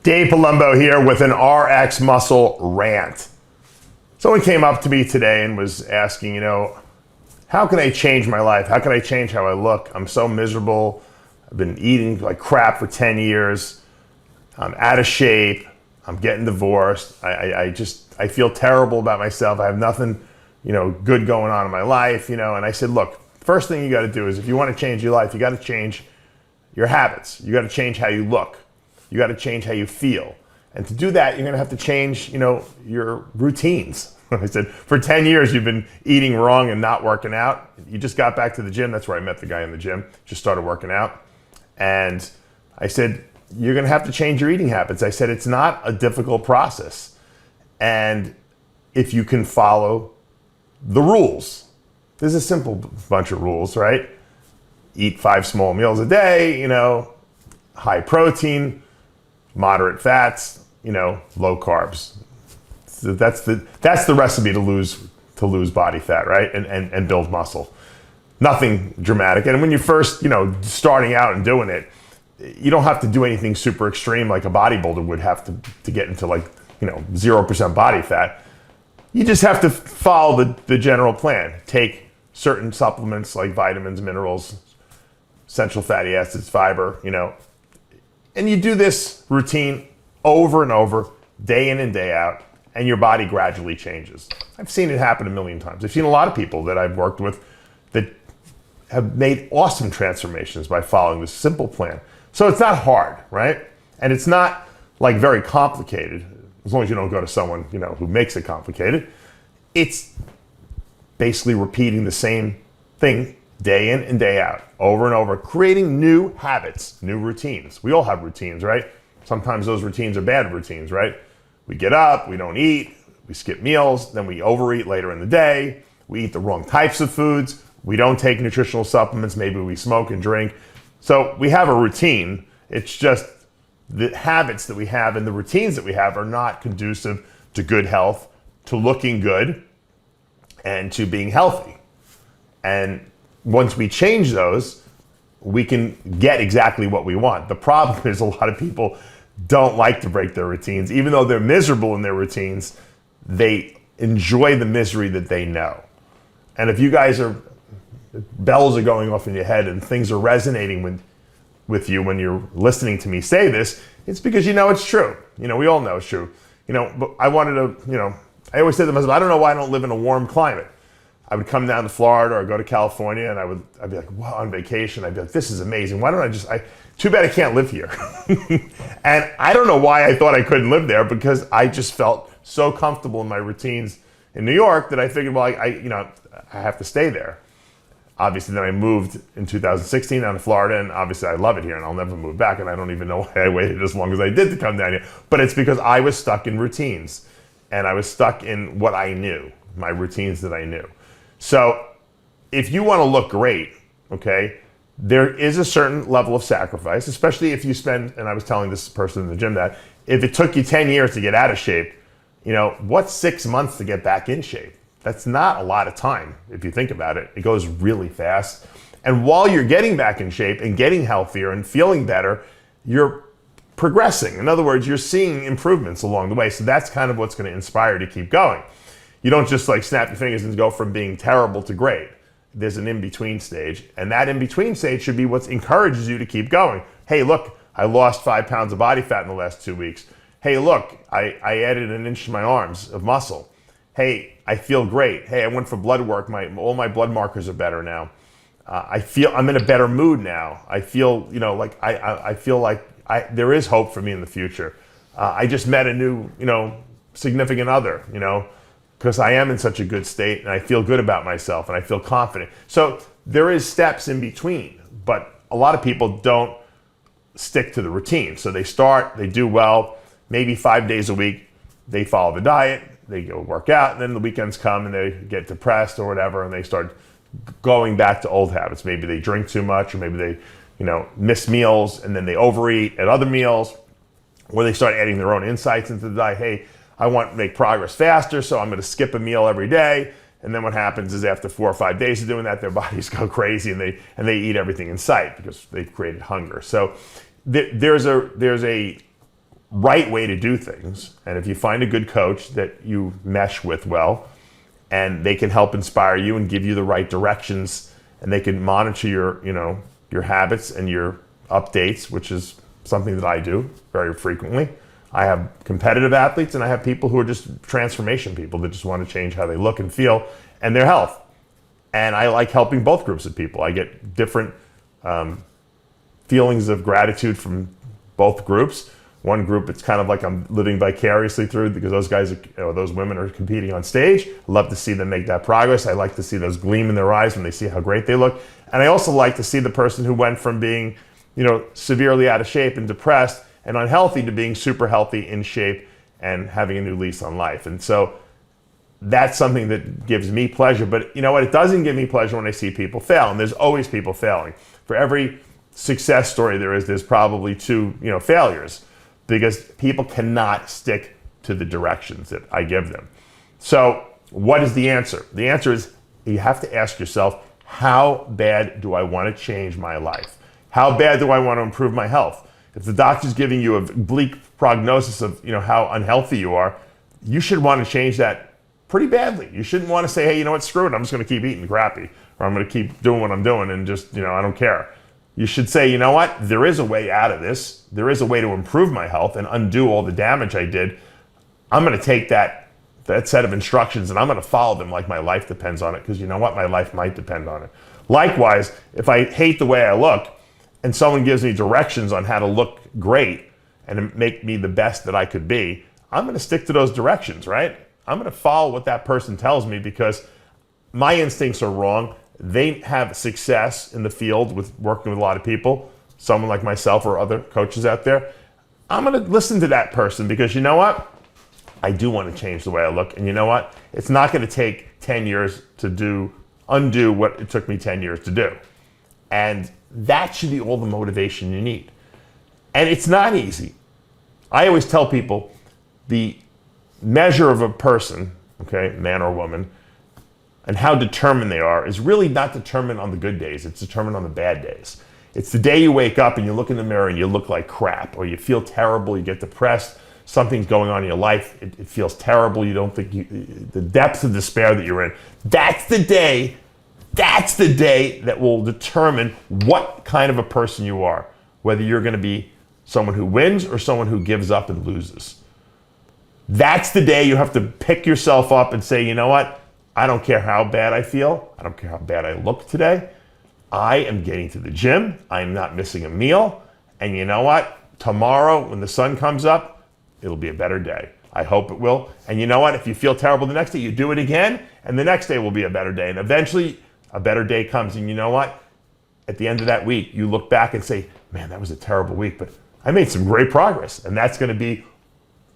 Dave Palumbo here with an RX Muscle rant. Someone came up to me today and was asking, how can I change my life? How can I change how I look? I'm so miserable. I've been eating like crap for 10 years. I'm out of shape. I'm getting divorced. I feel terrible about myself. I have nothing, good going on in my life, And I said, look, first thing you got to do is if you want to change your life, you got to change your habits. You got to change how you look. You got to change how you feel. And to do that, you're going to have to change, your routines. I said, for 10 years, you've been eating wrong and not working out. You just got back to the gym. That's where I met the guy in the gym. Just started working out. And I said, you're going to have to change your eating habits. I said, it's not a difficult process. And if you can follow the rules, there's a simple bunch of rules, right? Eat 5 small meals a day, high protein, moderate fats, low carbs. So that's the recipe to lose body fat, right? And build muscle. Nothing dramatic. And when you're first, starting out and doing it, you don't have to do anything super extreme like a bodybuilder would have to get into 0% body fat. You just have to follow the general plan. Take certain supplements like vitamins, minerals, essential fatty acids, fiber, and you do this routine over and over, day in and day out, and your body gradually changes. I've seen it happen a million times. I've seen a lot of people that I've worked with that have made awesome transformations by following this simple plan. So it's not hard, right? And it's not very complicated, as long as you don't go to someone, who makes it complicated. It's basically repeating the same thing day in and day out, over and over, creating new habits, new routines. We all have routines, right? Sometimes those routines are bad routines, right? We get up, we don't eat, we skip meals, then we overeat later in the day, we eat the wrong types of foods, we don't take nutritional supplements, maybe we smoke and drink. So we have a routine. It's just the habits that we have and the routines that we have are not conducive to good health, to looking good, and to being healthy. And once we change those, we can get exactly what we want. The problem is a lot of people don't like to break their routines. Even though they're miserable in their routines, they enjoy the misery that they know. And if you guys bells are going off in your head and things are resonating with you when you're listening to me say this, it's because it's true. We all know it's true. But I wanted to, I always say to myself, I don't know why I don't live in a warm climate. I would come down to Florida or go to California and I'd be like, wow, on vacation. I'd be like, this is amazing. Why don't too bad I can't live here. And I don't know why I thought I couldn't live there, because I just felt so comfortable in my routines in New York that I figured, well, I have to stay there. Obviously, then I moved in 2016 down to Florida, and obviously I love it here and I'll never move back, and I don't even know why I waited as long as I did to come down here. But it's because I was stuck in routines, and I was stuck in what I knew, my routines that I knew. So if you want to look great, okay, there is a certain level of sacrifice, especially if you spend, and I was telling this person in the gym that, if it took you 10 years to get out of shape, what's 6 months to get back in shape? That's not a lot of time if you think about it. It goes really fast. And while you're getting back in shape and getting healthier and feeling better, you're progressing. In other words, you're seeing improvements along the way. So that's kind of what's going to inspire you to keep going. You don't just snap your fingers and go from being terrible to great. There's an in-between stage, and that in-between stage should be what encourages you to keep going. Hey, look, I lost 5 pounds of body fat in the last 2 weeks. Hey, look, I added an inch to my arms of muscle. Hey, I feel great. Hey, I went for blood work. All my blood markers are better now. I feel I'm in a better mood now. I feel, I feel like there is hope for me in the future. I just met a new, significant other, because I am in such a good state and I feel good about myself and I feel confident. So there is steps in between, but a lot of people don't stick to the routine. So they start, they do well, maybe 5 days a week, they follow the diet, they go work out, and then the weekends come and they get depressed or whatever, and they start going back to old habits. Maybe they drink too much, or maybe they, miss meals and then they overeat at other meals, or they start adding their own insights into the diet. Hey, I want to make progress faster, so I'm going to skip a meal every day. And then what happens is after 4 or 5 days of doing that, their bodies go crazy and they eat everything in sight because they've created hunger. So there's a right way to do things, and if you find a good coach that you mesh with well, and they can help inspire you and give you the right directions, and they can monitor your habits and your updates, which is something that I do very frequently. I have competitive athletes and I have people who are just transformation people that just want to change how they look and feel and their health. And I like helping both groups of people. I get different feelings of gratitude from both groups. One group, it's kind of like I'm living vicariously through because those guys, those women are competing on stage. I love to see them make that progress. I like to see those gleam in their eyes when they see how great they look. And I also like to see the person who went from being, severely out of shape and depressed and unhealthy to being super healthy, in shape, and having a new lease on life. And so that's something that gives me pleasure. But you know what? It doesn't give me pleasure when I see people fail. And there's always people failing. For every success story there's probably two, failures, because people cannot stick to the directions that I give them. So what is the answer? The answer is you have to ask yourself, how bad do I want to change my life? How bad do I want to improve my health? If the doctor's giving you a bleak prognosis of how unhealthy you are, you should want to change that pretty badly. You shouldn't want to say, hey, you know what, screw it, I'm just going to keep eating crappy, or I'm going to keep doing what I'm doing and just, I don't care. You should say, you know what, there is a way out of this. There is a way to improve my health and undo all the damage I did. I'm going to take that set of instructions and I'm going to follow them like my life depends on it, because you know what, my life might depend on it. Likewise, if I hate the way I look and someone gives me directions on how to look great and make me the best that I could be, I'm going to stick to those directions, right? I'm going to follow what that person tells me because my instincts are wrong. They have success in the field with working with a lot of people, someone like myself or other coaches out there. I'm going to listen to that person because you know what? I do want to change the way I look. And you know what? It's not going to take 10 years to undo what it took me 10 years to do. And that should be all the motivation you need. And it's not easy. I always tell people the measure of a person, okay, man or woman, and how determined they are is really not determined on the good days. It's determined on the bad days. It's the day you wake up and you look in the mirror and you look like crap, or you feel terrible, you get depressed, something's going on in your life, it feels terrible, you don't think the depths of despair that you're in. That's the day that will determine what kind of a person you are, whether you're going to be someone who wins or someone who gives up and loses. That's the day you have to pick yourself up and say, you know what? I don't care how bad I feel. I don't care how bad I look today. I am getting to the gym. I'm not missing a meal. And you know what? Tomorrow, when the sun comes up, it'll be a better day. I hope it will. And you know what? If you feel terrible the next day, you do it again, and the next day will be a better day. And eventually, a better day comes. And you know what? At the end of that week, you look back and say, man, that was a terrible week, but I made some great progress. And that's going to be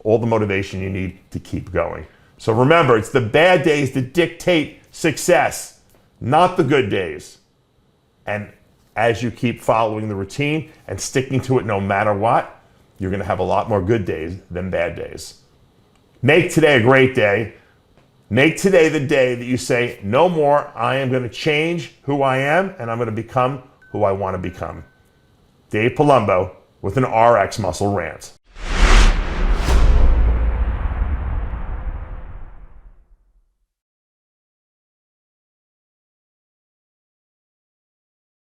all the motivation you need to keep going. So remember, it's the bad days that dictate success, not the good days. And as you keep following the routine and sticking to it no matter what, you're going to have a lot more good days than bad days. Make today a great day. Make today the day that you say, no more, I am going to change who I am and I'm going to become who I want to become. Dave Palumbo with an RX Muscle Rant.